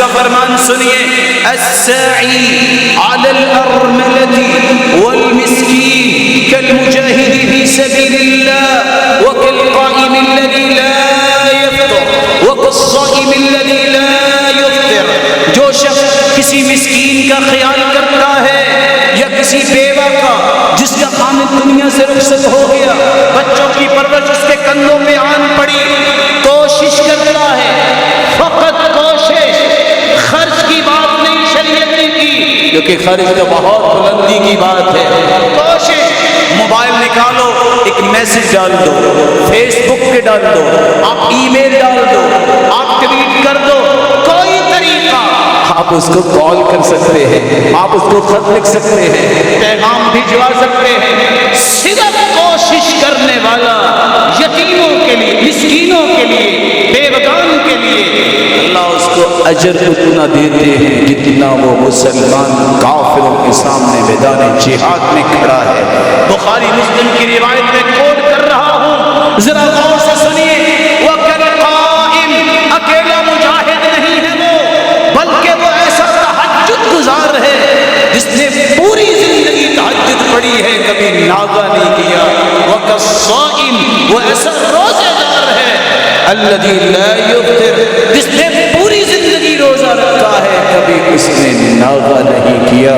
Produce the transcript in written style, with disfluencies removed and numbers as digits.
کا فرمان سنیے، الساعی علی الارملة والمسکین کالمجاہد فی سبیل اللہ وکالقائم الذی لا یفطر وکالصائم الذی لا یفطر۔ جو شخص کسی مسکین کا خیال کرتا ہے یا کسی بیوہ کا جس کا خامد دنیا سے رخصت ہو گیا، بچوں کی پرورش اس کے کندھوں پہ آن پڑی، کوشش کرتا ہے، فقط کوشش، خرچ کی بات نہیں شریعت نے کی کیونکہ خرچ تو بہت بلندی کی بات ہے، کوشش، موبائل نکالو، ایک میسج ڈال دو، فیس بک پہ ڈال دو، آپ ای میل ڈال دو، آپ ٹویٹ کر دو، کوئی طریقہ، آپ اس کو کال کر سکتے ہیں، آپ اس کو خط لکھ سکتے ہیں، پیغام بھجوا سکتے ہیں، صرف کوشش کرنے والا یتیموں کے لیے، مسکینوں کے لیے، بیوگان کے لیے اللہ اس کو اجر اتنا دیتے ہیں جتنا وہ مسلمان کافروں کے سامنے میدان جہاد میں کھڑا ہے۔ بخاری مسلم کی روایت میں کوٹ کر رہا ہوں، ذرا غور سے سنیے، وَكَالْقَائِمْ، اکیلا مجاہد نہیں ہے وہ، بلکہ وہ ایسا تہجد گزار ہے جس نے پوری زندگی تہجد پڑھی ہے، کبھی ناغہ نہیں کیا، وَكَالصَّائِمْ، وہ ایسا روزہ دار ہے، الذی لا یفطر، جس نے پوری زندگی روزہ رکھا ہے، کبھی اس نے ناغہ نہیں کیا۔